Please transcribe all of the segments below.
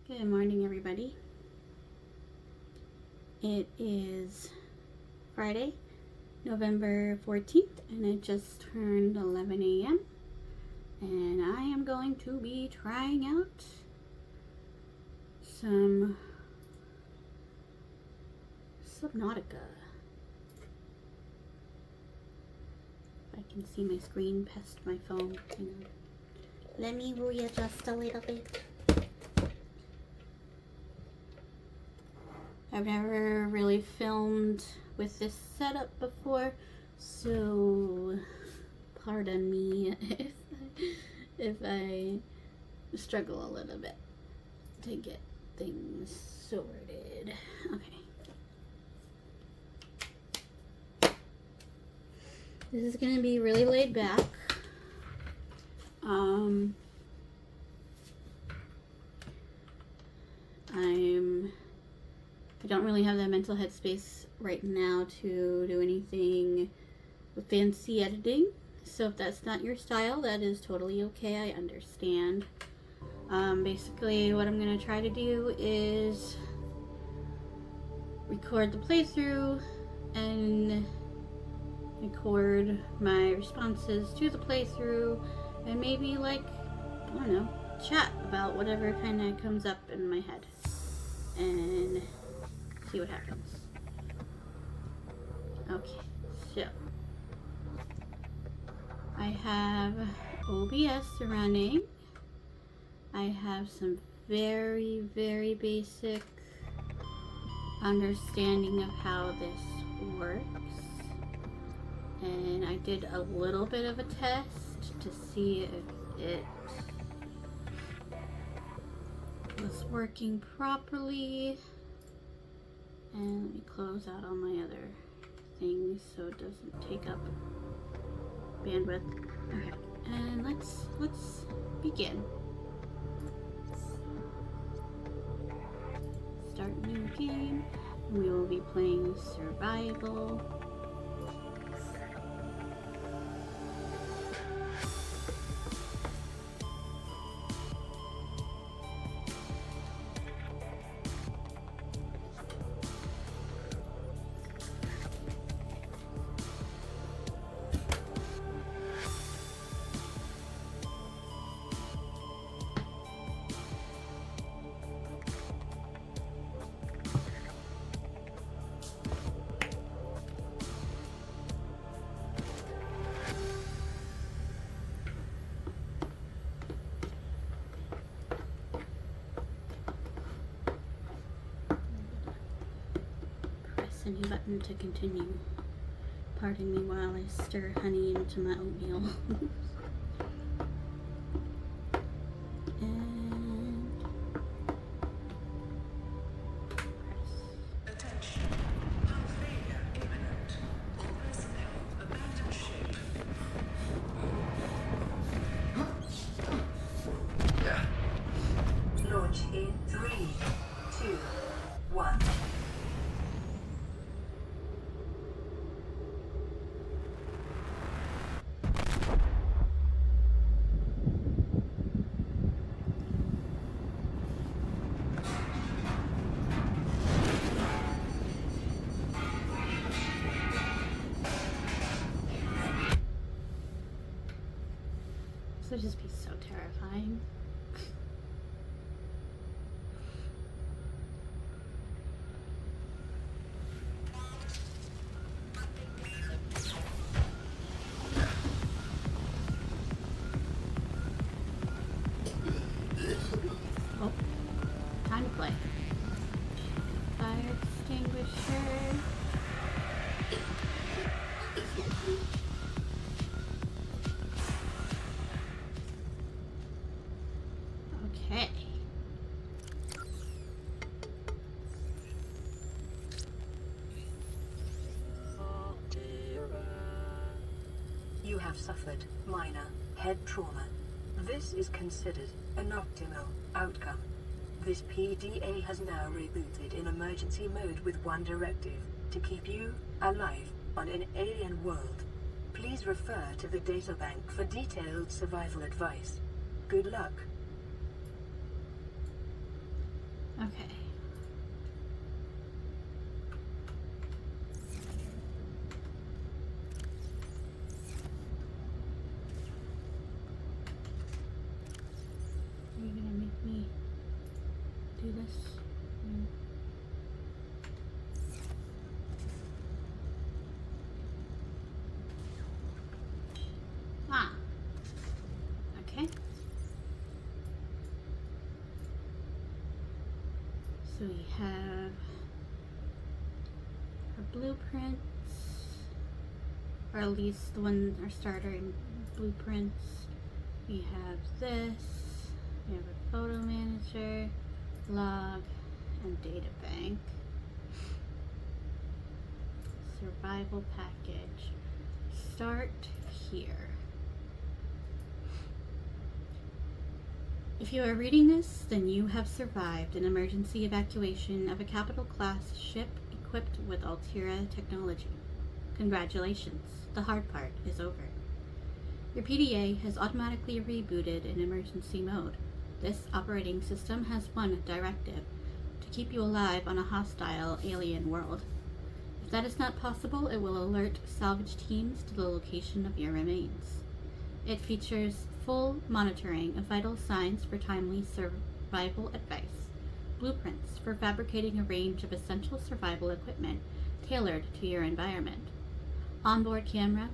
Good morning, everybody. It is Friday, November 14th, and it just turned 11 a.m. And I am going to be trying out some Subnautica. If I can see my screen past my phone. Hang on. Let me readjust a little bit. I've never really filmed with this setup before, so pardon me if I struggle a little bit to get things sorted. Okay. This is going to be really laid back. I don't really have the mental headspace right now to do anything with fancy editing. So if that's not your style, that is totally okay. I understand. Basically, what I'm going to try to do is record the playthrough and record my responses to the playthrough and maybe, like, I don't know, chat about whatever kind of comes up in my head and see what happens. Okay, so I have OBS running. I have some very, very basic understanding of how this works. And I did a little bit of a test to see if it was working properly. And let me close out all my other things so it doesn't take up bandwidth. Okay, and let's begin. Start new game. We will be playing survival. Any button to continue. Pardon me while I stir honey into my oatmeal. And attention. Hull failure imminent. All personnel abandon ship. Launch in 3, 2, 1. this would just be so terrifying. Oh, time to play. Fire extinguisher. Okay. You have suffered minor head trauma. This is considered an optimal outcome. This PDA has now rebooted in emergency mode with one directive: to keep you alive on an alien world. Please refer to the databank for detailed survival advice. Good luck. Okay. Are you gonna make me do this? No. Ah. Okay. So we have our blueprints, or at least the one, our starter blueprints. We have this. We have a photo manager, log, and data bank. Survival package. Start here. If you are reading this, then you have survived an emergency evacuation of a capital class ship equipped with Altera technology. Congratulations, the hard part is over. Your PDA has automatically rebooted in emergency mode. This operating system has one directive: to keep you alive on a hostile alien world. If that is not possible, it will alert salvage teams to the location of your remains. It features full monitoring of vital signs for timely survival advice, blueprints for fabricating a range of essential survival equipment tailored to your environment, onboard camera,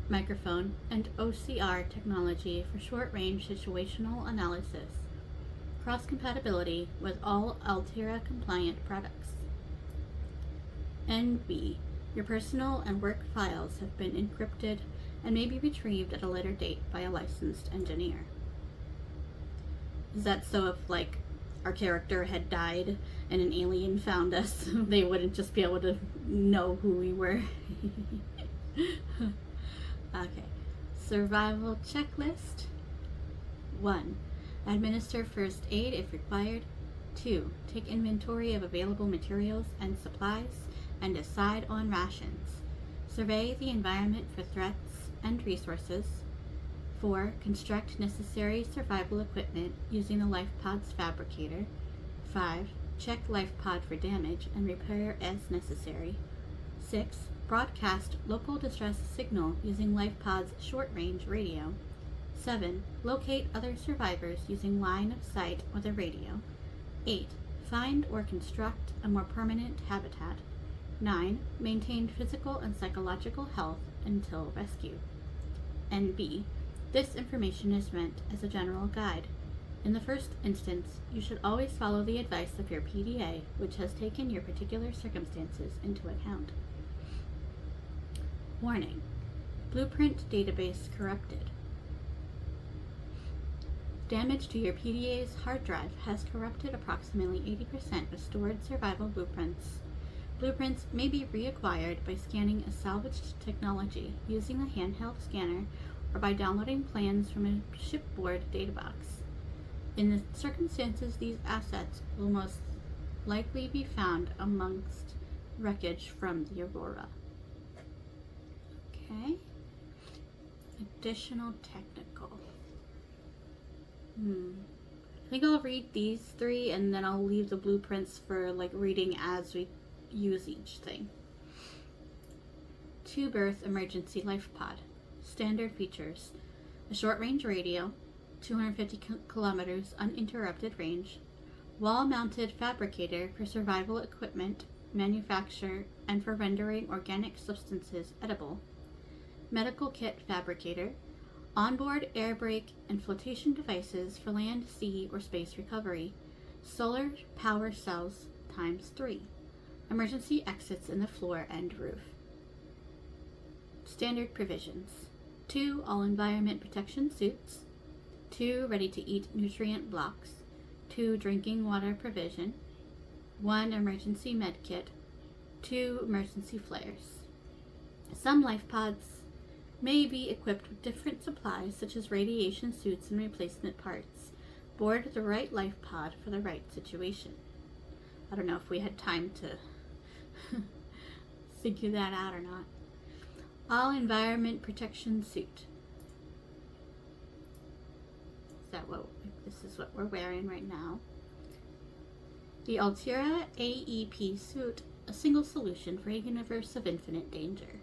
microphone, and OCR technology for short-range situational analysis, cross-compatibility with all Altera-compliant products. NB. Your personal and work files have been encrypted and may be retrieved at a later date by a licensed engineer. Is that so if, like, our character had died and an alien found us, they wouldn't just be able to know who we were? Okay. Survival checklist. 1. Administer first aid if required. 2. Take inventory of available materials and supplies and decide on rations. Survey the environment for threats and resources. 4. Construct necessary survival equipment using the LifePod's fabricator. 5. Check LifePod for damage and repair as necessary. 6. Broadcast local distress signal using LifePod's short-range radio. 7. Locate other survivors using line of sight with a radio. 8. Find or construct a more permanent habitat. 9. Maintain physical and psychological health until rescue. NB. This information is meant as a general guide. In the first instance, you should always follow the advice of your PDA, which has taken your particular circumstances into account. Warning. Blueprint database corrupted. Damage to your PDA's hard drive has corrupted approximately 80% of stored survival blueprints. Blueprints may be reacquired by scanning a salvaged technology using a handheld scanner or by downloading plans from a shipboard databox. In the circumstances, these assets will most likely be found amongst wreckage from the Aurora. Okay. Additional technical. I think I'll read these 3 and then I'll leave the blueprints for like reading as we use each thing. 2-berth emergency life pod. Standard features: a short-range radio, 250 kilometers uninterrupted range, wall-mounted fabricator for survival equipment, manufacture, and for rendering organic substances edible, medical kit fabricator, onboard air brake and flotation devices for land, sea, or space recovery, solar power cells ×3, emergency exits in the floor and roof. Standard provisions: 2 all-environment protection suits, 2 ready-to-eat nutrient blocks, 2 drinking water provision, 1 emergency med kit, 2 emergency flares. Some life pods may be equipped with different supplies such as radiation suits and replacement parts. Board the right life pod for the right situation. I don't know if we had time to figure that out or not. All environment protection suit. This is what we're wearing right now. The Altera AEP suit, a single solution for a universe of infinite danger.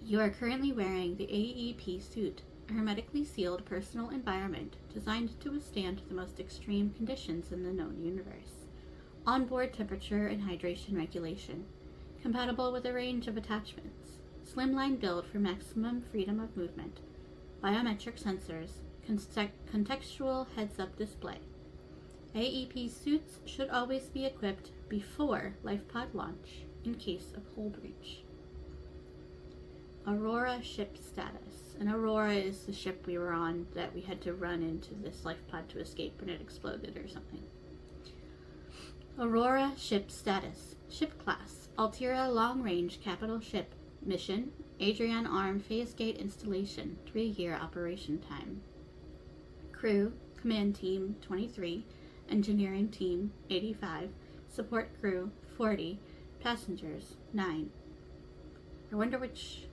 You are currently wearing the AEP suit, a hermetically sealed personal environment designed to withstand the most extreme conditions in the known universe. Onboard temperature and hydration regulation. Compatible with a range of attachments. Slimline build for maximum freedom of movement. Biometric sensors. Contextual heads-up display. AEP suits should always be equipped before LifePod launch in case of hull breach. Aurora ship status. And Aurora is the ship we were on that we had to run into this LifePod to escape when it exploded or something. Aurora ship status. Ship class. Altera long-range capital ship. Mission. Adrian Arm phase gate installation. 3-year operation time. Crew. Command team 23. Engineering team 85. Support crew 40. Passengers 9. I wonder which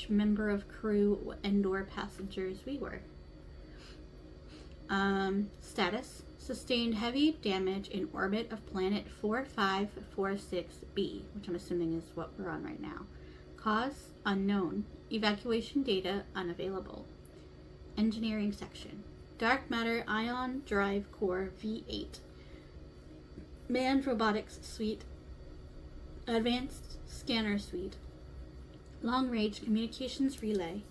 member of crew and or passengers we were. Status. Sustained heavy damage in orbit of planet 4546b, which I'm assuming is what we're on right now. Cause unknown. Evacuation data unavailable. Engineering section. Dark matter ion drive core V8. Manned robotics suite. Advanced scanner suite. Long range communications relay.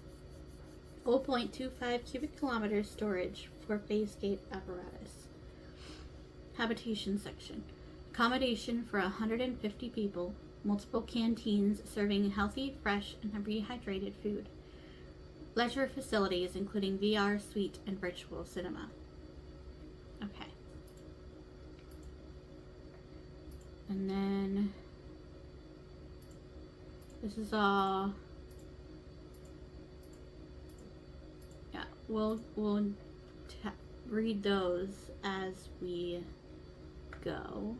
0.25 cubic kilometers storage for phase gate apparatus. Habitation section. Accommodation for 150 people. Multiple canteens serving healthy, fresh, and rehydrated food. Leisure facilities including VR suite and virtual cinema. Okay. And then this is all. Yeah, we'll read those as we go.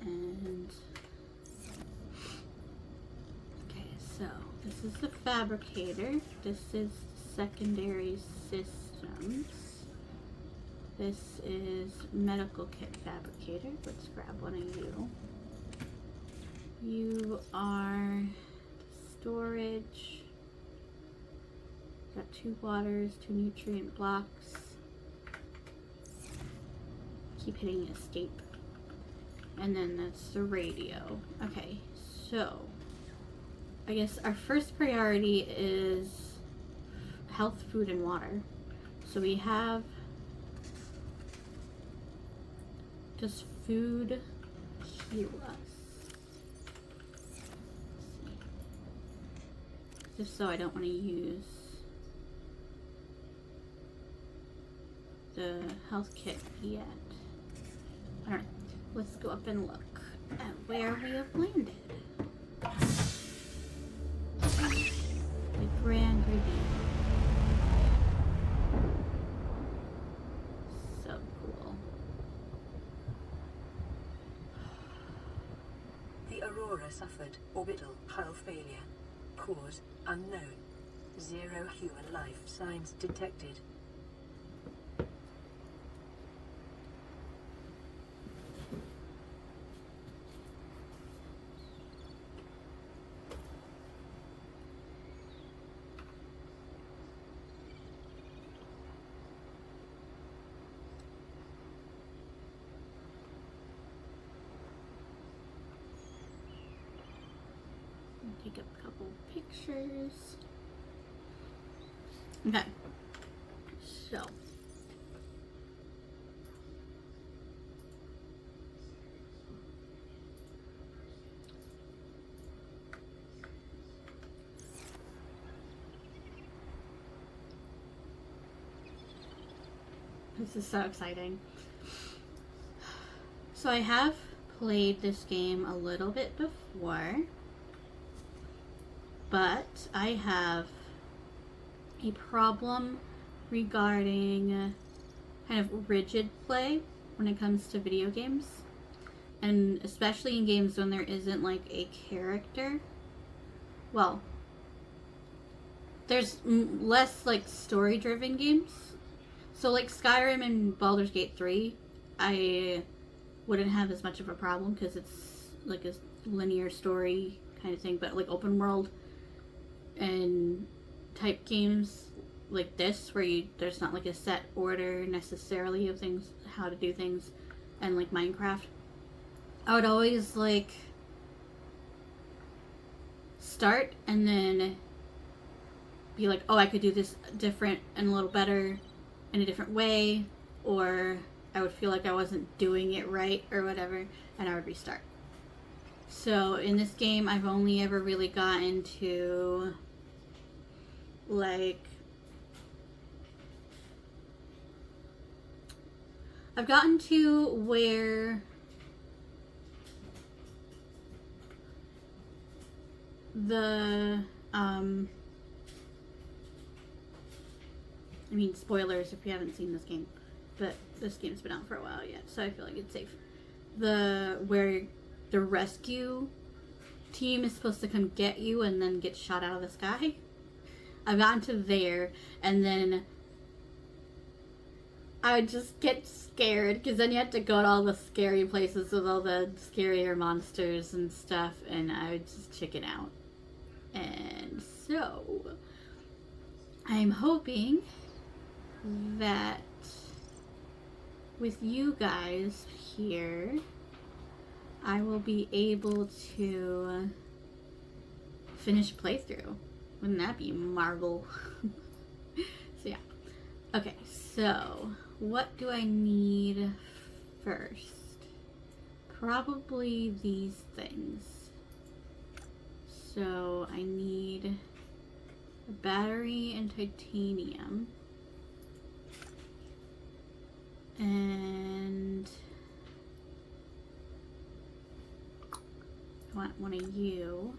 And okay, so this is the fabricator. This is secondary systems. This is medical kit fabricator. Let's grab one of you. You are storage. Got 2 waters, 2 nutrient blocks. Keep hitting escape. And then that's the radio. Okay, so I guess our first priority is health, food, and water. So we have just food heal us. Just so I don't want to use the health kit yet. Alright, let's go up and look at where we have landed. The Grand Reveal. So cool. The Aurora suffered orbital hull failure. Cause unknown. 0 human life signs detected. Take a couple pictures. Okay, so this is so exciting. So I have played this game a little bit before, but I have a problem regarding kind of rigid play when it comes to video games, and especially in games when there isn't like a character. Well, there's less like story driven games, so like Skyrim and Baldur's Gate 3 I wouldn't have as much of a problem because it's like a linear story kind of thing, but like open world and type games like this where there's not like a set order necessarily of things, how to do things, and like Minecraft, I would always like start and then be like, oh, I could do this different and a little better in a different way, or I would feel like I wasn't doing it right or whatever, and I would restart. So in this game, I've only ever really gotten to like, I've gotten to where the I mean, spoilers if you haven't seen this game, but this game's been out for a while yet, so I feel like it's safe. Where the rescue team is supposed to come get you and then get shot out of the sky. I've gotten to there, and then I would just get scared, because then you have to go to all the scary places with all the scarier monsters and stuff, and I would just chicken out. And so, I'm hoping that with you guys here, I will be able to finish playthrough. Wouldn't that be marvel? So yeah. Okay, so what do I need first? Probably these things. So I need a battery and titanium. And I want one of you.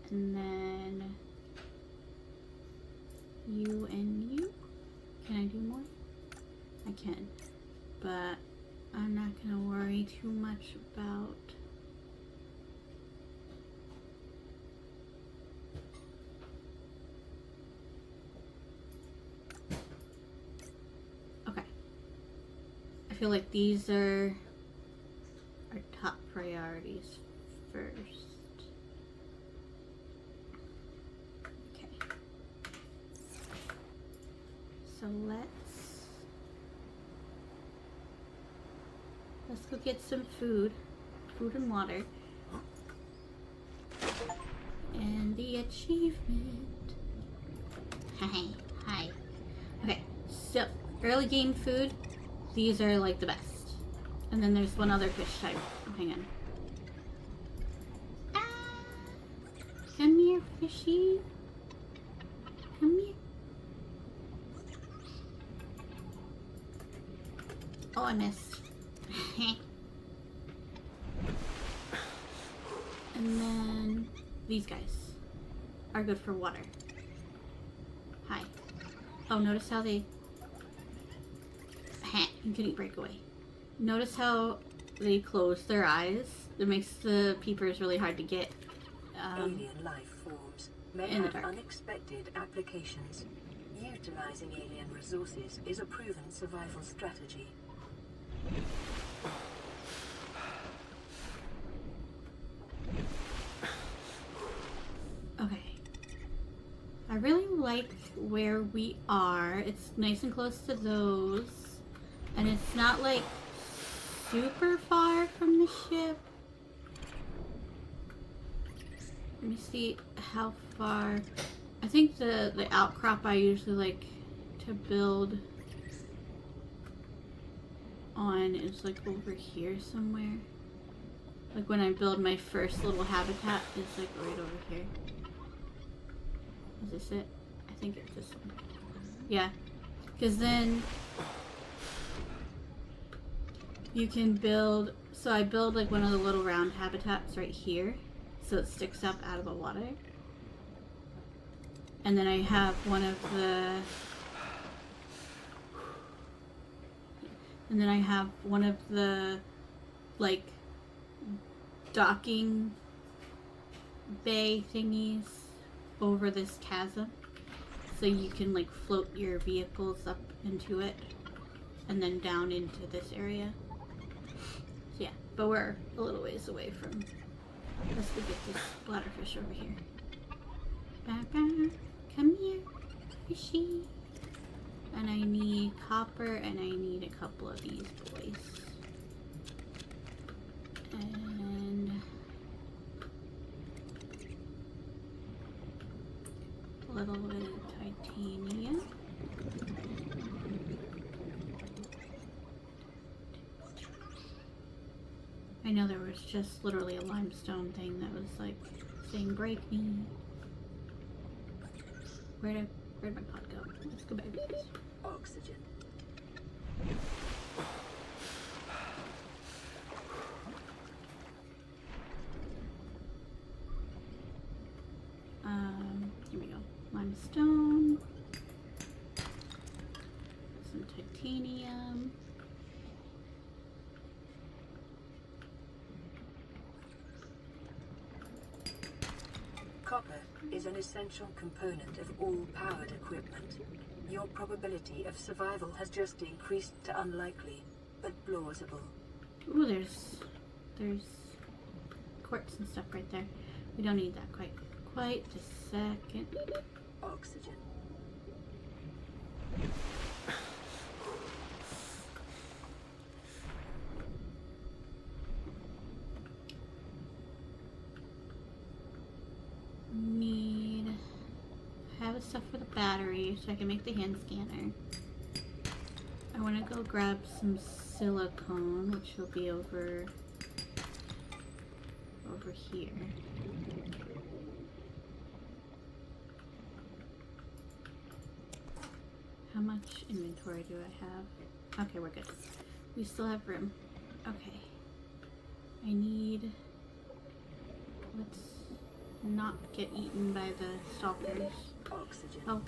And then you and you. Can I do more? I can. But I'm not gonna worry too much about I feel like these are our top priorities first. Okay. So let's go get some food and water. And the achievement. Hi. Okay, so early game food. These are like the best. And then there's one other fish type. Oh, hang on. Ah! Come here, fishy. Come here. Oh, I missed. And then these guys are good for water. Hi. Oh, notice how they... You can eat breakaway. Notice how they close their eyes. It makes the peepers really hard to get Alien life forms may in the have dark. unexpected applications. Utilizing alien resources is a proven survival strategy. Okay. I really like where we are. It's nice and close to those. And it's not like super far from the ship. Let me see how far. I think the outcrop I usually like to build on is like over here somewhere. Like when I build my first little habitat, it's like right over here. Is this it? I think it's this one. Yeah. Because then you can build, so I build like one of the little round habitats right here, so it sticks up out of the water. And then I have one of the, like, docking bay thingies over this chasm, so you can like float your vehicles up into it. and then down into this area. So yeah, but we're a little ways away from. Let's go get this bladderfish over here. Come here, fishy. And I need copper, and I need a couple of these boys. And a little bit of titanium. I know there was just literally a limestone thing that was like saying break me. Where'd my pod go? Let's go back. Oxygen. Here we go. Limestone. Some titanium. Copper is an essential component of all powered equipment. Your probability of survival has just increased to unlikely, but plausible. Ooh, there's quartz and stuff right there. We don't need that quite a second. Oxygen. I have stuff for the battery so I can make the hand scanner. I want to go grab some silicone, which will be over here. How much inventory do I have? Okay, we're good. We still have room. Okay. I need... Let's not get eaten by the stalkers. Oxygen. Oh.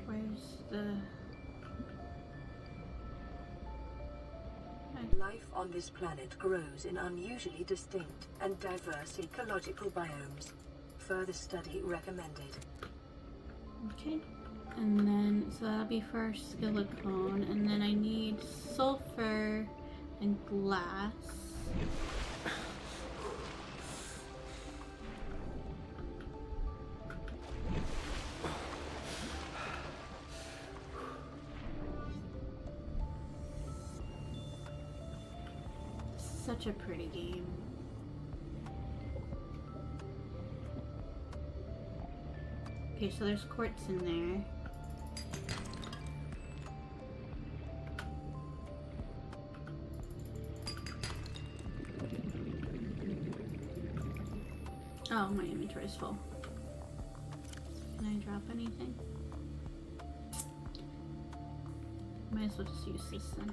Where's the... Life on this planet grows in unusually distinct and diverse ecological biomes. Further study recommended. Okay. And then, so that'll be for our silicone. And then I need sulfur and glass. Such a pretty game. Okay, so there's quartz in there. Oh, my inventory is full. Can I drop anything? Might as well just use this then.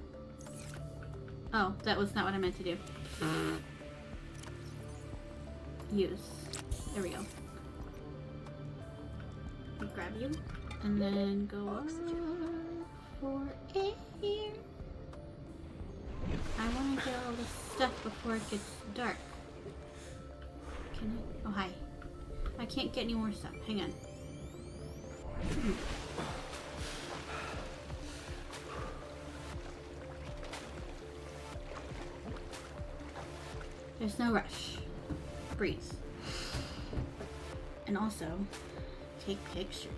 Oh, that was not what I meant to do. Use. There we go. I'll grab you. And then go up for air. I want to get all this stuff before it gets dark. Can I? Oh, hi. I can't get any more stuff. Hang on. There's no rush. Breathe. And also, take pictures.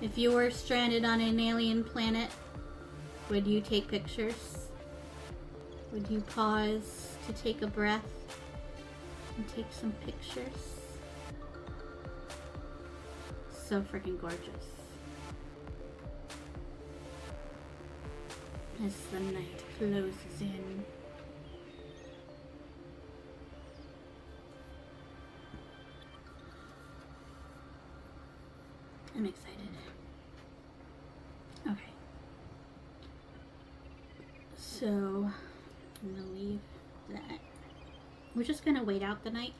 If you were stranded on an alien planet, would you take pictures? Would you pause to take a breath and take some pictures? So freaking gorgeous. As the night closes in. I'm excited. Okay. So, I'm gonna leave that. We're just gonna wait out the night.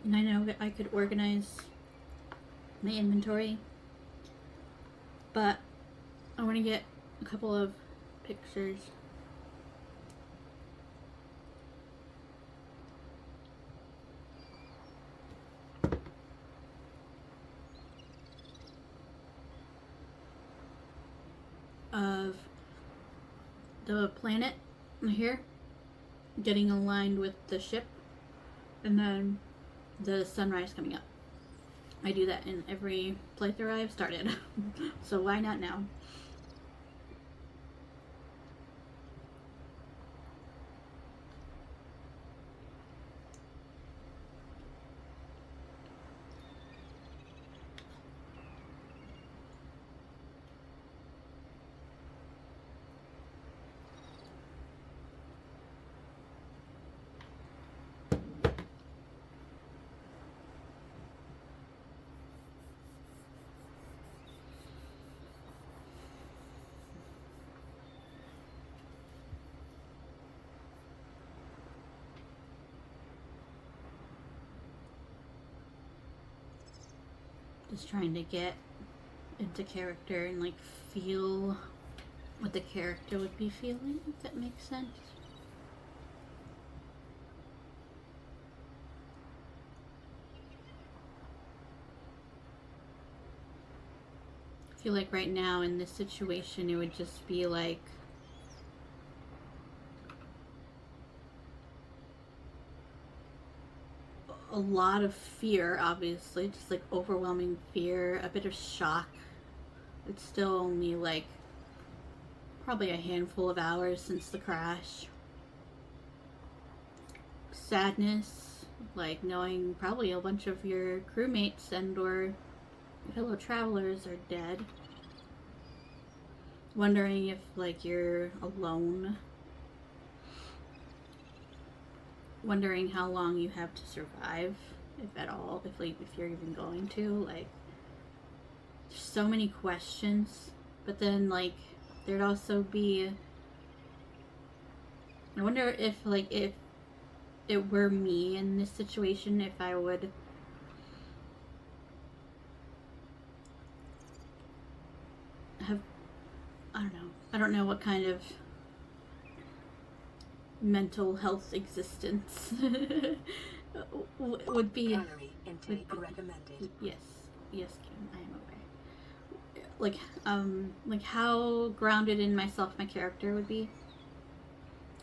And I know that I could organize my inventory, but I want to get a couple of pictures. Of the planet here getting aligned with the ship, and then the sunrise coming up. I do that in every playthrough I've started, so why not now? Just trying to get into character and like feel what the character would be feeling, if that makes sense. I feel like right now in this situation it would just be like a lot of fear, obviously, just like overwhelming fear, a bit of shock. It's still only like probably a handful of hours since the crash. Sadness, like knowing probably a bunch of your crewmates and or fellow travelers are dead. Wondering if like you're alone. Wondering how long you have to survive, if at all, if you're even going to. Like, there's so many questions, but then like there'd also be. I wonder if like if it were me in this situation, if I would have. I don't know what kind of mental health existence would be. Calorie intake recommended. Yes, Kim, I am aware. Like how grounded in myself my character would be,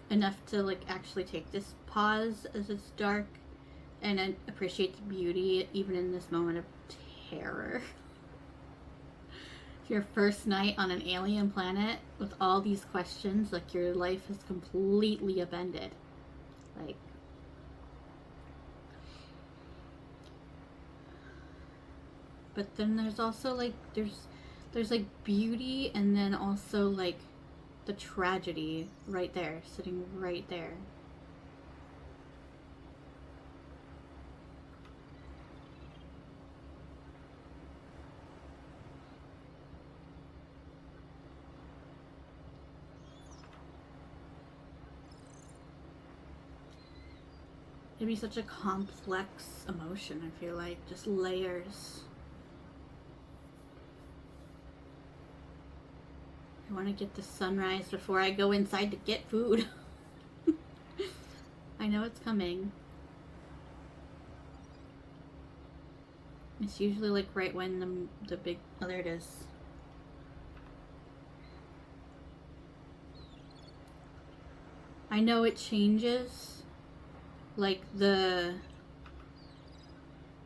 enough to like actually take this pause as it's dark and appreciate the beauty even in this moment of terror. Your first night on an alien planet with all these questions, like your life is completely upended. Like, but then there's also like there's like beauty, and then also like the tragedy right there, sitting right there. It'd be such a complex emotion, I feel like. Just layers. I want to get the sunrise before I go inside to get food. I know it's coming. It's usually like right when the big... Oh, there it is. I know it changes. Like the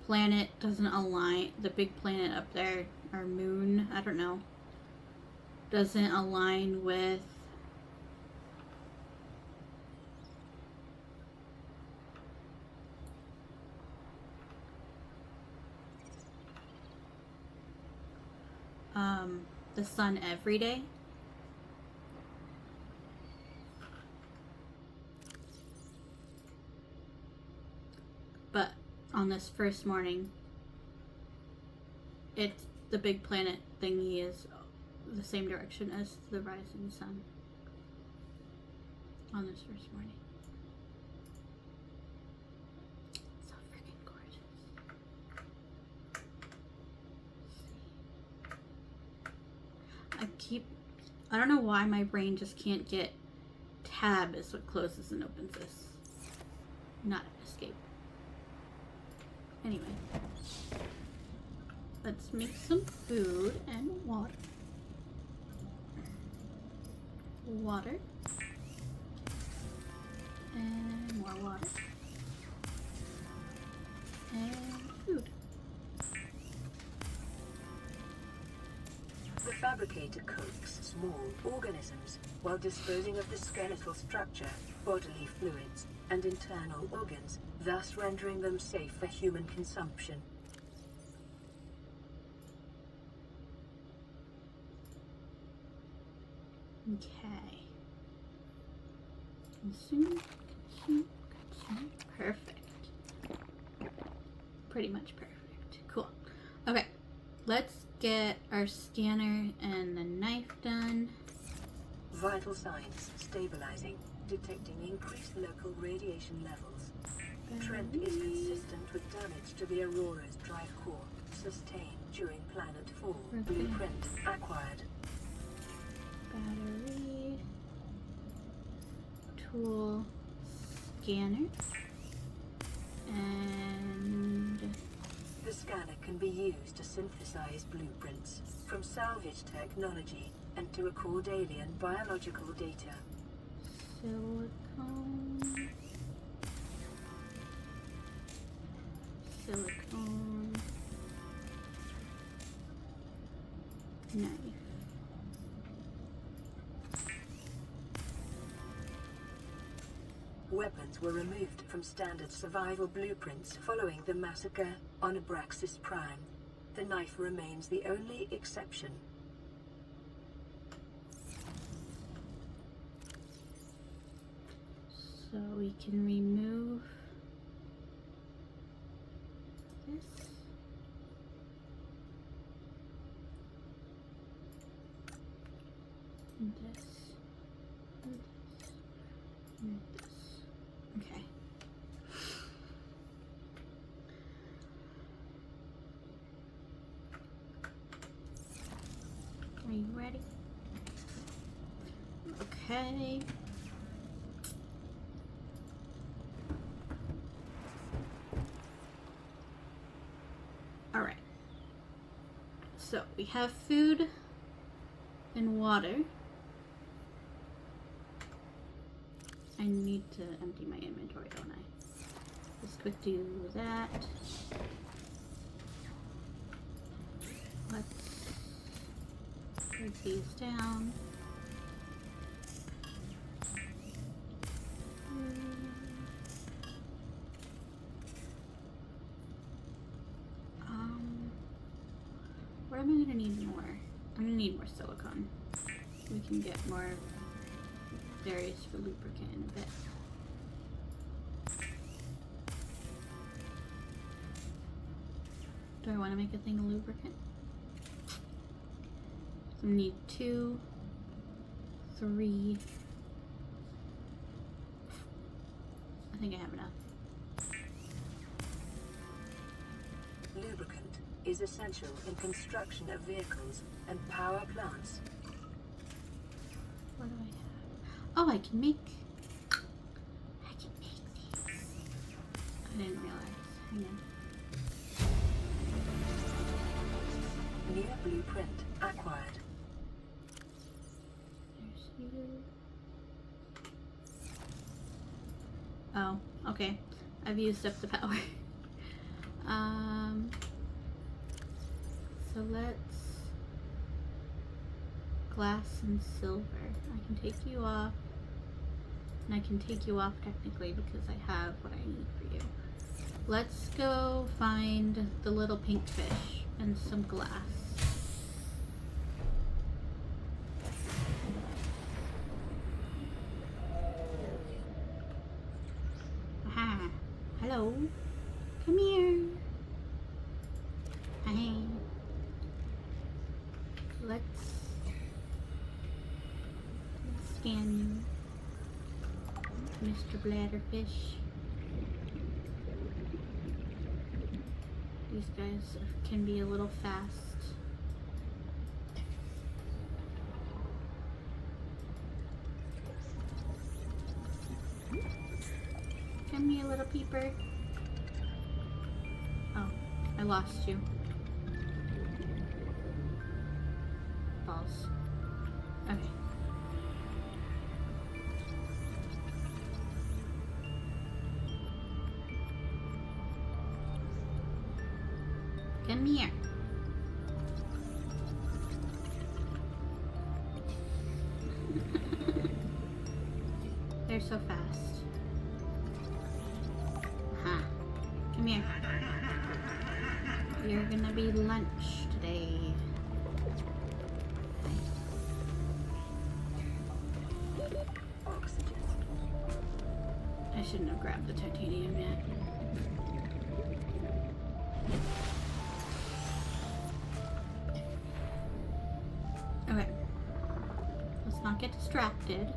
planet doesn't align, the big planet up there, or moon, I don't know, doesn't align with the sun every day. But on this first morning, it's the big planet thingy is the same direction as the rising sun on this first morning. So freaking gorgeous. I don't know why my brain just can't get tab is what closes and opens this. Not escape. Anyway. Let's make some food and water. Water. And more water. And food. The fabricator cooks small organisms while disposing of the skeletal structure, bodily fluids, and internal organs, thus rendering them safe for human consumption. Okay. Consume. Perfect. Pretty much perfect. Cool. Okay. Let's get our scanner and the knife done. Vital signs stabilizing, detecting increased local radiation levels. Trend is consistent with damage to the Aurora's drive core, sustained during planet fall. Blueprint acquired. Battery. Tool. Scanner. And The scanner can be used to synthesize blueprints from salvage technology and to record alien biological data. silicone. Silicone. Knife. Weapons were removed from standard survival blueprints following the massacre on Abraxas Prime. The knife remains the only exception. So we can remove this. And this. And this. And this. Okay. Are you ready? Okay. All right. So we have food and water. I need to empty my inventory, don't I? Let's quick do that. Let's break these down. What am I gonna need more? I'm gonna need more silicone. We can get more berries for lubricant in a bit. Do I want to make a thing of lubricant? So I need 2, 3. I think I have enough. Lubricant is essential in construction of vehicles and power plants. What do I have? Oh, I can make these. I didn't realize. Hang on. New blueprint acquired. There's you. Oh, okay. I've used up the power. So let's glass and silver. I can take you off. And I can take you off technically because I have what I need for you. Let's go find the little pink fish and some glass. Aha. Hello. Come here. Hi. Let's scan you, Mr. Bladderfish. These guys can be a little fast. little peeper. Oh, I lost you. Balls. Okay. Come here. They're so fast. Huh. Come here. You're gonna be lunch today. Oxygen. I shouldn't have grabbed the titanium yet. Okay. Let's not get distracted.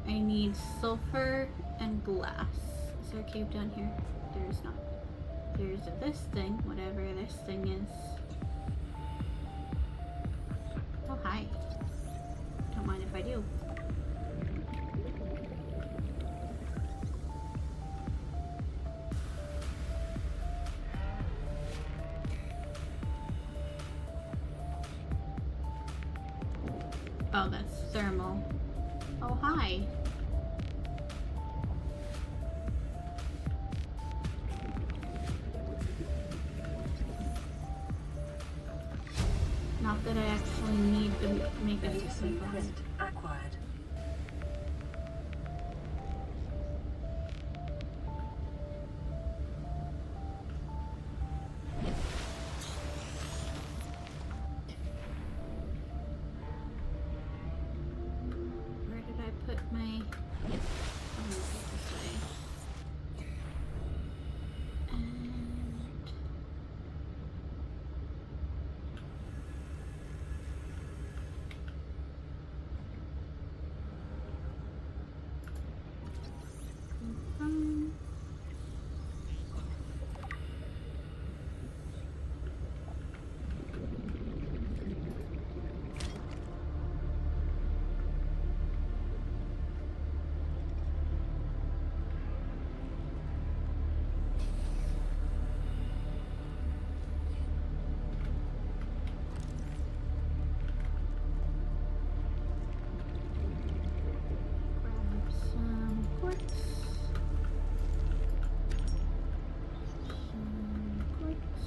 I need sulfur and glass. Is there a cave down here? There is not. There's this thing, whatever this thing is. Oh, hi. Don't mind if I do. Oh, that's thermal. Oh, hi. Not that I actually need to make a Medicine system. credit acquired. Where did I put my... I'm gonna put it this way. And... confirm. Grab some quartz. Some quartz.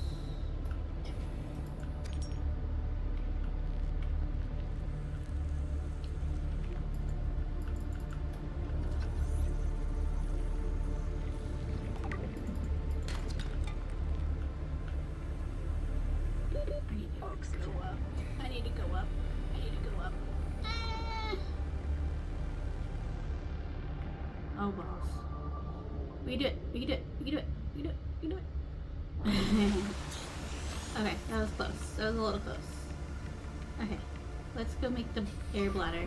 I need to go up. I need to go up. I need to go up. Ah. Oh balls. We can do it. We can do it. We can do it. We can do it. We can do it. Okay, that was close. That was a little close. Okay, let's go make the air bladder.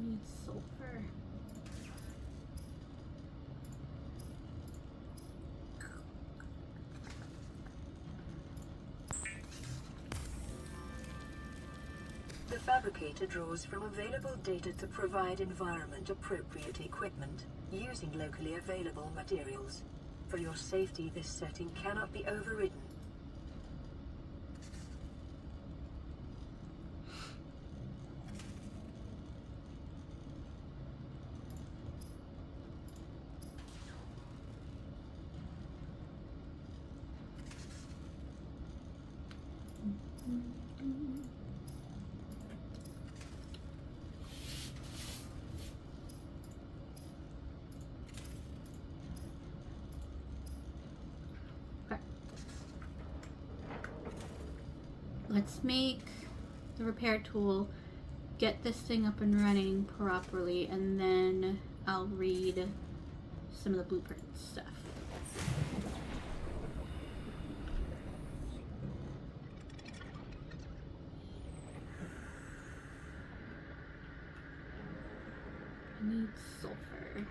need sulfur. The fabricator draws from available data to provide environment-appropriate equipment, using locally available materials. For your safety, this setting cannot be overridden. Let's make the repair tool, get this thing up and running properly, and then I'll read some of the blueprint stuff. I need sulfur.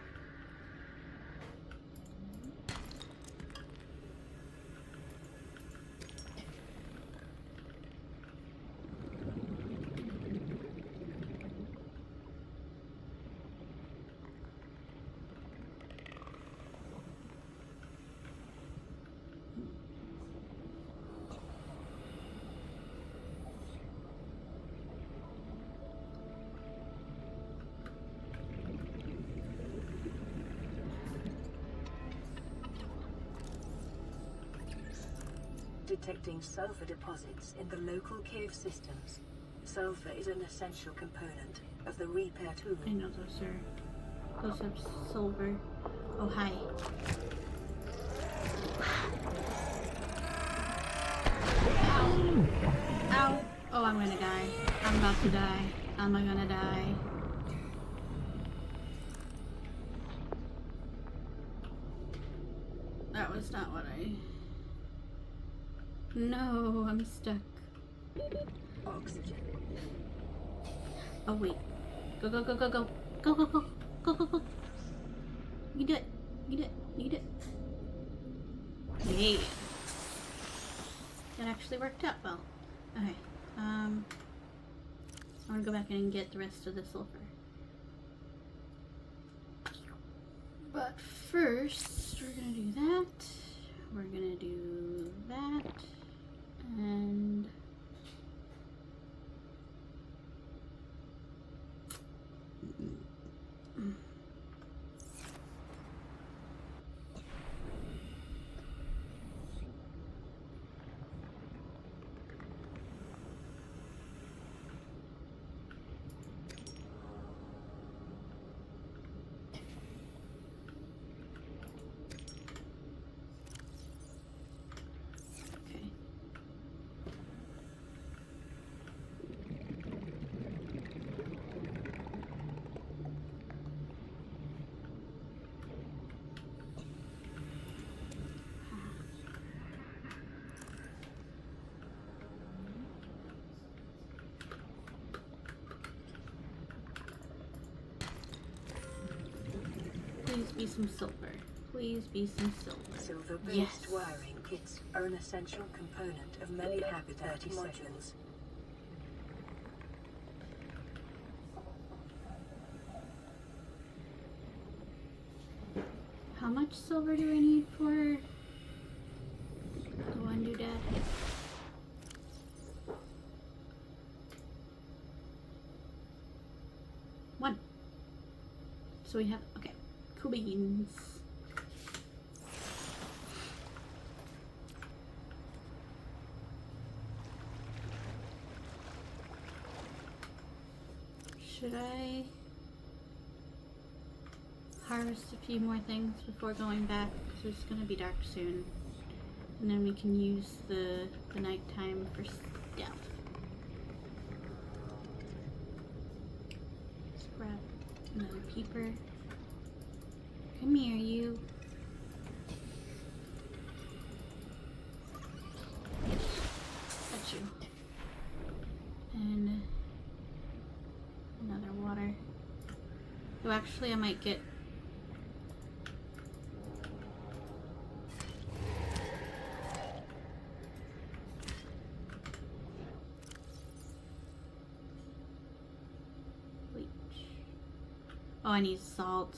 Detecting sulfur deposits in the local cave systems. Sulfur is an essential component of the repair tool. I know those have silver. Oh, hi. Ow. Ow. Oh, I'm gonna die. I'm about to die. Am I gonna die? That was not what I... No, I'm stuck. Oxygen. Oh, wait. Go, go, go, go, go. Go, go, go. Go, go, go. You did it. You did it. You did it. Yay. That actually worked out well. Okay. So I'm gonna go back and get the rest of the sulfur. But first, we're gonna do that. We're gonna do that. And please be some silver. Please be some silver. Silver-based Yes. wiring kits are an essential component of many habitat modules. How much silver do I need for the one doodad? One. So we have, okay, cool beans. Should I harvest a few more things before going back? Because it's going to be dark soon. And then we can use the nighttime for stuff. Let's grab another peeper. Come here, you. Got you. And another water. So actually, I might get... bleach. Oh, I need salt.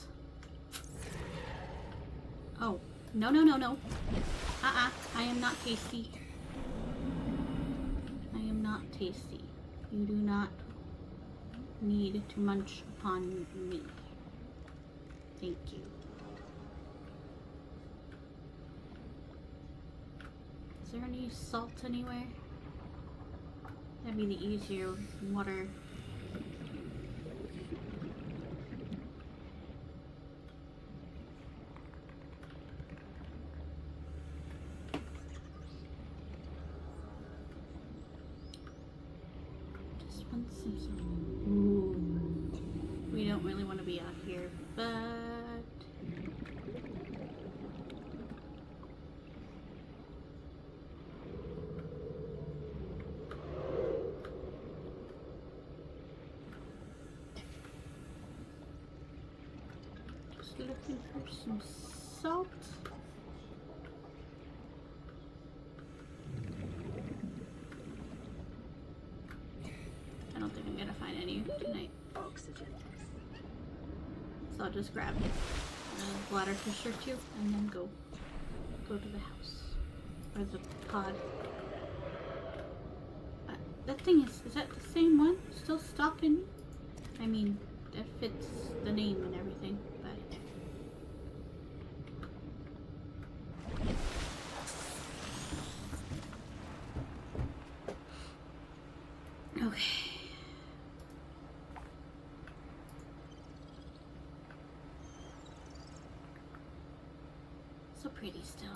Oh, no, no, no, no. I am not tasty. I am not tasty. You do not need to munch upon me. Thank you. Is there any salt anywhere? That'd be the easier water. Just want some salt. Ooh. We don't really want to be out here, but... looking for some salt. I don't think I'm gonna find any tonight. Oxygen. So I'll just grab a bladder fish or two and then go to the house or the pod. That thing is that the same one? Still stalking me? I mean, that fits the name and everything, but okay. So pretty still.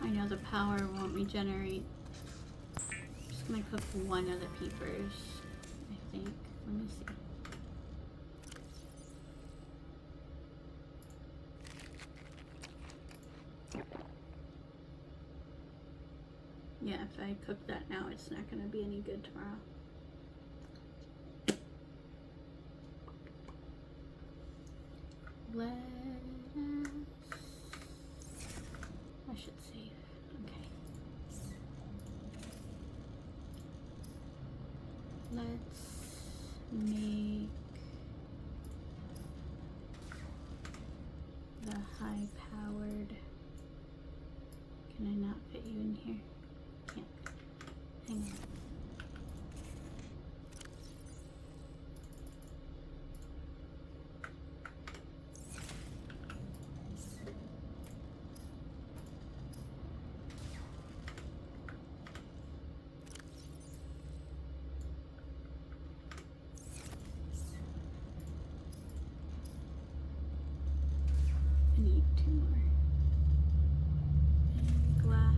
I know the power won't regenerate. I'm just gonna cook one of the peepers, I think. Let me see. Yeah, if I cook that now, it's not gonna be any good tomorrow. Let us... I should save. Okay. Let's make the high-powered... Can I not fit you in here? Can't. Hang on. I need 2 more. And glass.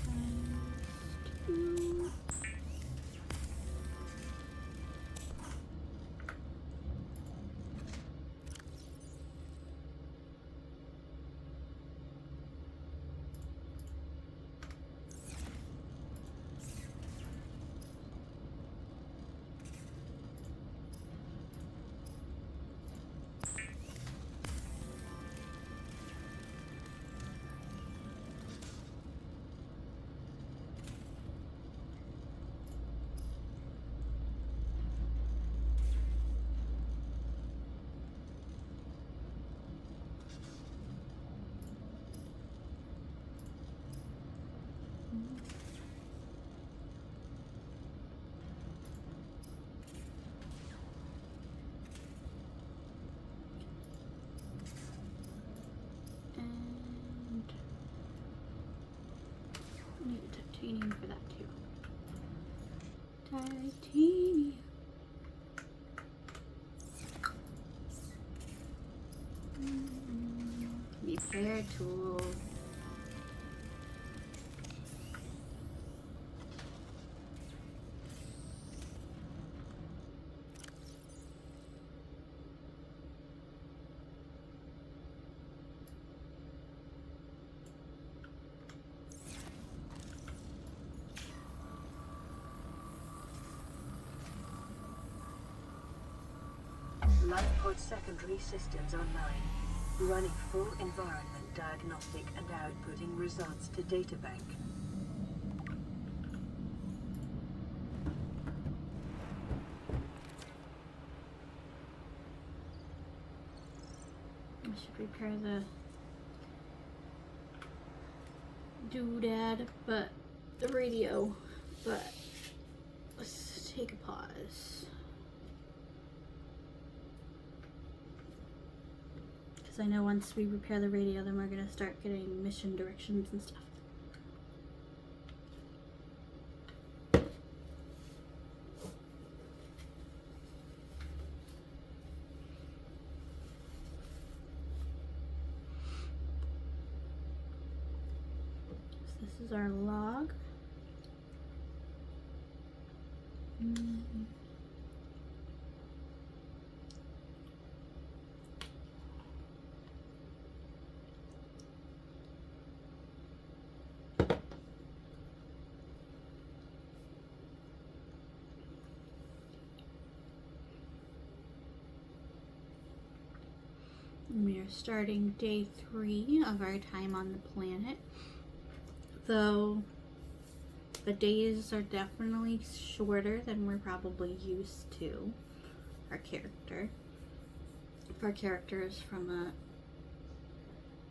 Times 2. And I need titanium for that too. Titanium. Need Repair tool. LifePod secondary systems online. Running full environment diagnostic and outputting results to databank. I should repair the doodad, but the radio, but let's take a pause. Because I know once we repair the radio, then we're going to start getting mission directions and stuff. So this is our log. We are starting day 3 of our time on the planet, though the days are definitely shorter than we're probably used to. Our character, if our character is from a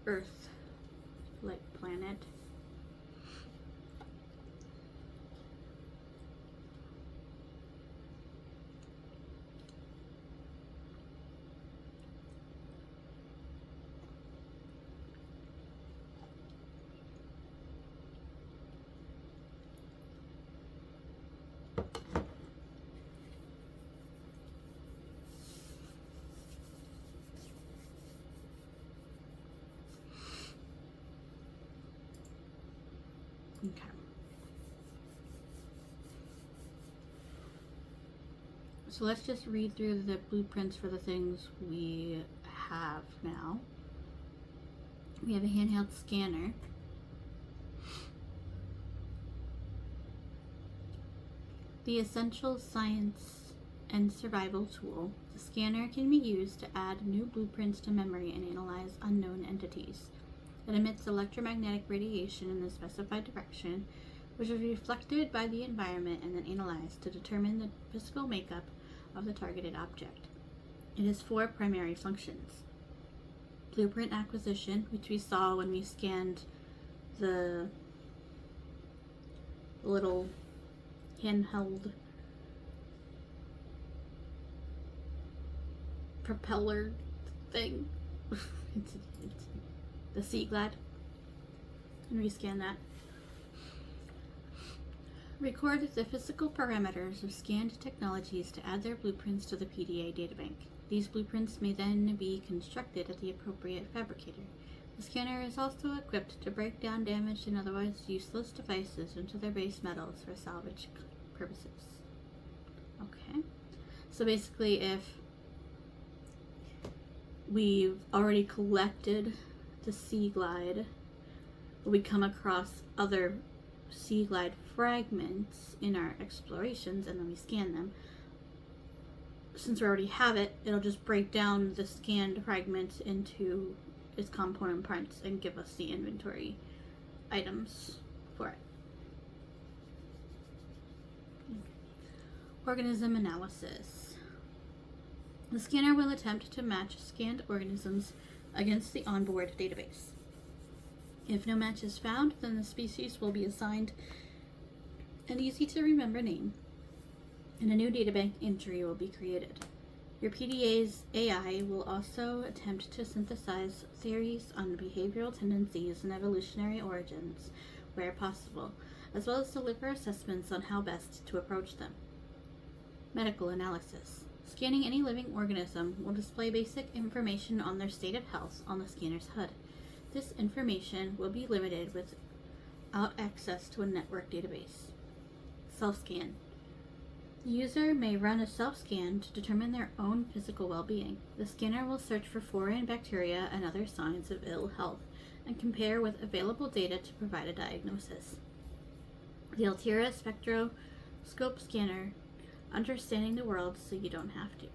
Earth-like planet. Okay. So let's just read through the blueprints for the things we have now. We have a handheld scanner. The essential science and survival tool. The scanner can be used to add new blueprints to memory and analyze unknown entities. It emits electromagnetic radiation in the specified direction, which is reflected by the environment and then analyzed to determine the physical makeup of the targeted object. It has 4 primary functions. Blueprint acquisition, which we saw when we scanned the little handheld propeller thing. it's the Sea Glad, and rescan that. Record the physical parameters of scanned technologies to add their blueprints to the PDA databank. These blueprints may then be constructed at the appropriate fabricator. The scanner is also equipped to break down damaged and otherwise useless devices into their base metals for salvage purposes. Okay, so basically if we've already collected the Sea Glide, we come across other Sea Glide fragments in our explorations and then we scan them. Since we already have it, it'll just break down the scanned fragments into its component parts and give us the inventory items for it. Organism analysis. The scanner will attempt to match scanned organisms against the onboard database. If no match is found, then the species will be assigned an easy to remember name, and a new databank entry will be created. Your PDA's AI will also attempt to synthesize theories on behavioral tendencies and evolutionary origins where possible, as well as deliver assessments on how best to approach them. Medical analysis. Scanning any living organism will display basic information on their state of health on the scanner's HUD. This information will be limited without access to a network database. Self-scan. The user may run a self-scan to determine their own physical well-being. The scanner will search for foreign bacteria and other signs of ill health and compare with available data to provide a diagnosis. The Altera Spectroscope Scanner, understanding the world so you don't have to.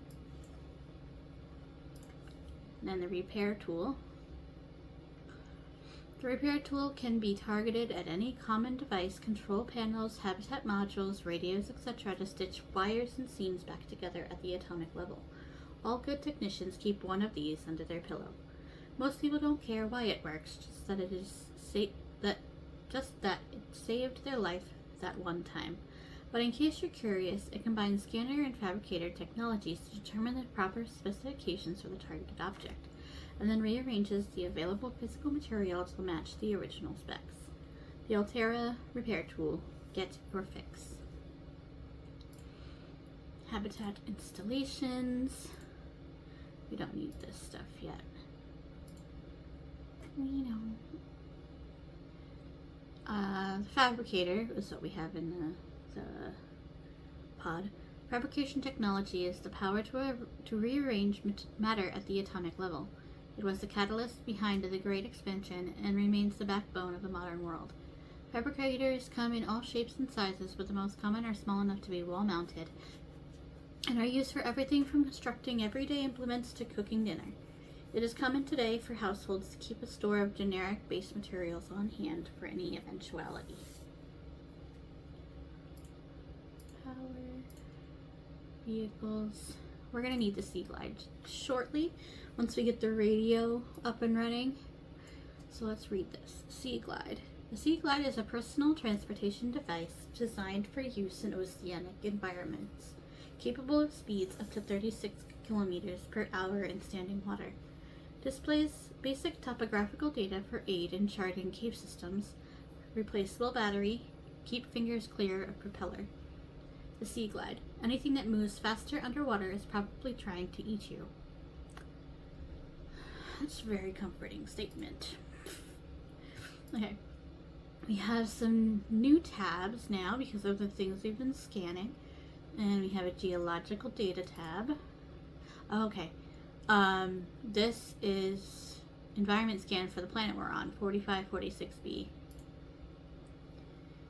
And then the repair tool. The repair tool can be targeted at any common device, control panels, habitat modules, radios, etc. to stitch wires and seams back together at the atomic level. All good technicians keep one of these under their pillow. Most people don't care why it works, just that it saved their life that one time. But in case you're curious, it combines scanner and fabricator technologies to determine the proper specifications for the targeted object, and then rearranges the available physical material to match the original specs. The Altera Repair Tool. Get your fix. Habitat installations. We don't need this stuff yet. We don't. The fabricator is what we have in the pod. Fabrication technology is the power to rearrange matter at the atomic level. It was the catalyst behind the Great Expansion and remains the backbone of the modern world. Fabricators come in all shapes and sizes, but the most common are small enough to be wall-mounted and are used for everything from constructing everyday implements to cooking dinner. It is common today for households to keep a store of generic base materials on hand for any eventuality. Power, vehicles. We're going to need the Sea Glide shortly once we get the radio up and running. So let's read this. Sea Glide. The Sea Glide is a personal transportation device designed for use in oceanic environments, capable of speeds up to 36 kilometers per hour in standing water. Displays basic topographical data for aid in charting cave systems, replaceable battery, keep fingers clear of propeller. The Sea Glide. Anything that moves faster underwater is probably trying to eat you. That's a very comforting statement. Okay. We have some new tabs now because of the things we've been scanning. And we have a geological data tab. Okay. This is environment scan for the planet we're on, 4546b.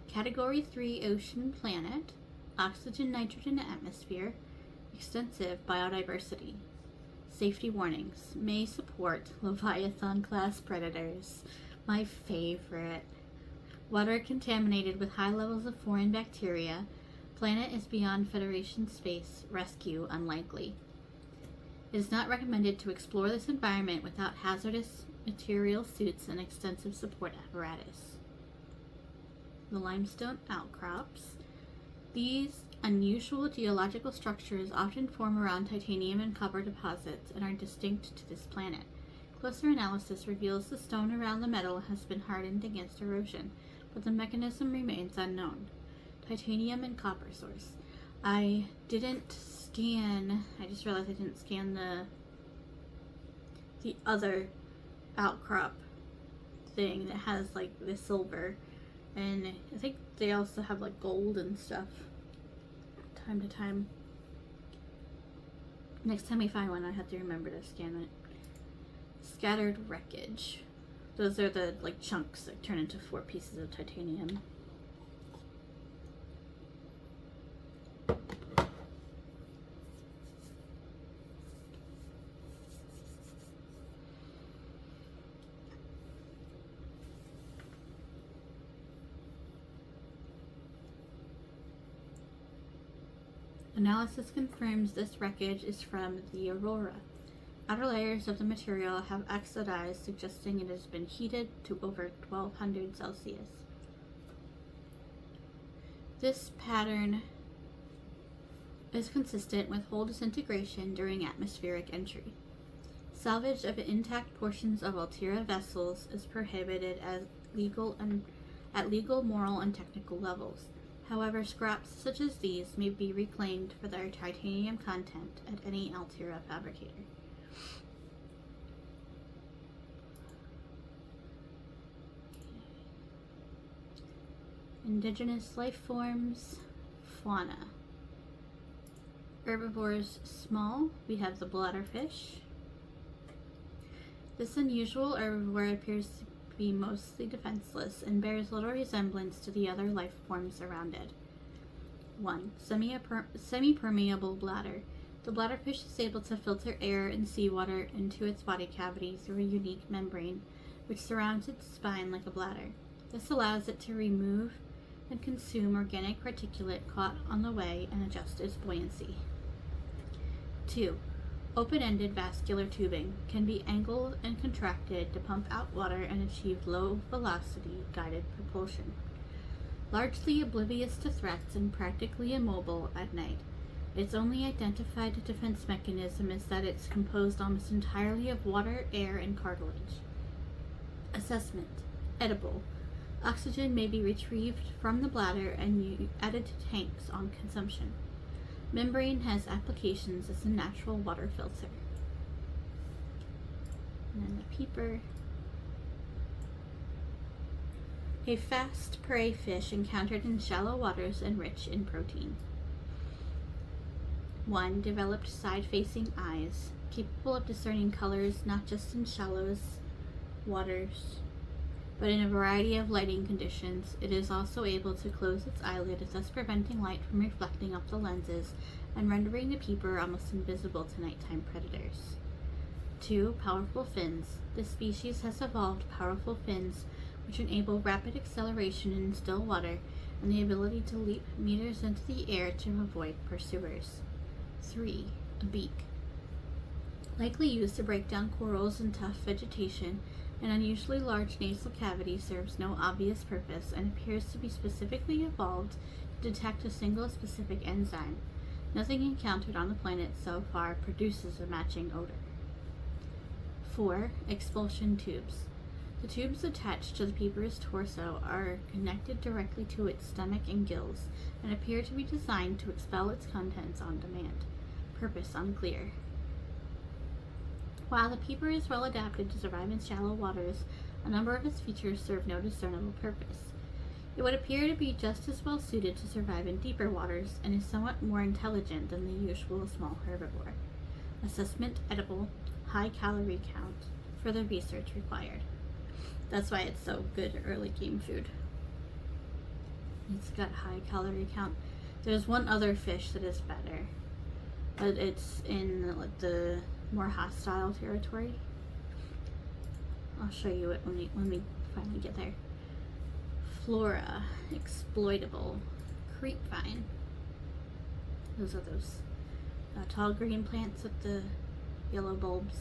Category 3 ocean planet, oxygen, nitrogen atmosphere, extensive biodiversity. Safety warnings, may support Leviathan class predators, my favorite. Water contaminated with high levels of foreign bacteria. Planet is beyond Federation space, rescue unlikely. It is not recommended to explore this environment without hazardous material suits and extensive support apparatus. The limestone outcrops. These unusual geological structures often form around titanium and copper deposits and are distinct to this planet. Closer analysis reveals the stone around the metal has been hardened against erosion, but the mechanism remains unknown. Titanium and copper source. I just realized I didn't scan the other outcrop thing that has like the silver, and I think they also have like gold and stuff time to time. Next time we find one, I have to remember to scan it. Scattered wreckage. Those are the like chunks that turn into 4 pieces of titanium. Analysis confirms this wreckage is from the Aurora. Outer layers of the material have oxidized, suggesting it has been heated to over 1200 Celsius. This pattern is consistent with whole disintegration during atmospheric entry. Salvage of intact portions of Altera vessels is prohibited at legal, moral, and technical levels. However, scraps such as these may be reclaimed for their titanium content at any Altera fabricator. Indigenous life forms, fauna. Herbivores small, we have the bladderfish. This unusual herbivore appears to be mostly defenseless and bears little resemblance to the other life forms around it. 1. Semi-permeable bladder. The bladderfish is able to filter air and seawater into its body cavity through a unique membrane, which surrounds its spine like a bladder. This allows it to remove and consume organic particulate caught on the way and adjust its buoyancy. 2. Open-ended vascular tubing can be angled and contracted to pump out water and achieve low-velocity guided propulsion. Largely oblivious to threats and practically immobile at night, its only identified defense mechanism is that it's composed almost entirely of water, air, and cartilage. Assessment. Edible. Oxygen may be retrieved from the bladder and added to tanks on consumption. Membrane has applications as a natural water filter. And then the peeper. A fast prey fish encountered in shallow waters and rich in protein. 1. Developed side-facing eyes, capable of discerning colors not just in shallow waters, but in a variety of lighting conditions. It is also able to close its eyelid, thus preventing light from reflecting off the lenses and rendering the peeper almost invisible to nighttime predators. 2. Powerful fins. This species has evolved powerful fins which enable rapid acceleration in still water and the ability to leap meters into the air to avoid pursuers. 3. A beak. Likely used to break down corals and tough vegetation, an unusually large nasal cavity serves no obvious purpose and appears to be specifically evolved to detect a single specific enzyme. Nothing encountered on the planet so far produces a matching odor. 4. Expulsion tubes. The tubes attached to the peeper's torso are connected directly to its stomach and gills and appear to be designed to expel its contents on demand. Purpose unclear. While the peeper is well adapted to survive in shallow waters, a number of its features serve no discernible purpose. It would appear to be just as well suited to survive in deeper waters and is somewhat more intelligent than the usual small herbivore. Assessment edible, high calorie count. Further research required. That's why it's so good early game food. It's got high calorie count. There's one other fish that is better, but it's in the more hostile territory. I'll show you it when we finally get there. Flora, exploitable, creep vine. Those are those tall green plants with the yellow bulbs.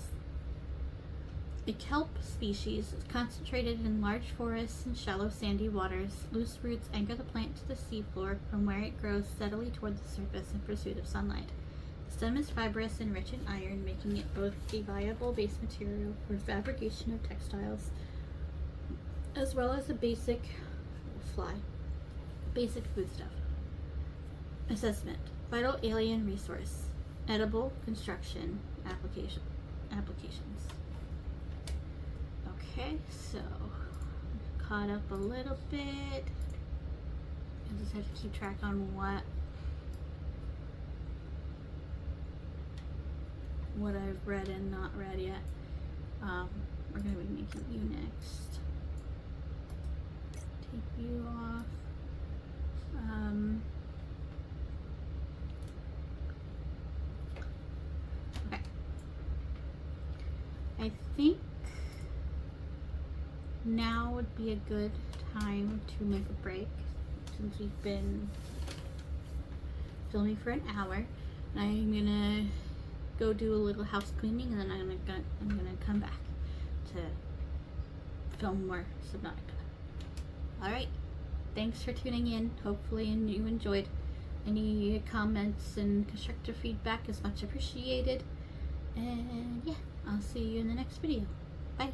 A kelp species is concentrated in large forests and shallow sandy waters. Loose roots anchor the plant to the seafloor, from where it grows steadily toward the surface in pursuit of sunlight. The stem is fibrous and rich in iron, making it both a viable base material for fabrication of textiles, as well as a basic foodstuff. Assessment. Vital alien resource. Edible, construction, applications. Okay, so caught up a little bit. I just have to keep track on what I've read and not read yet. We're going to be making you next. Take you off. Okay. I think now would be a good time to make a break, since we've been filming for an hour. I'm gonna go do a little house cleaning, and then I'm gonna come back to film more Subnautica. Alright, thanks for tuning in. Hopefully you enjoyed. Any comments and constructive feedback is much appreciated. And yeah, I'll see you in the next video. Bye.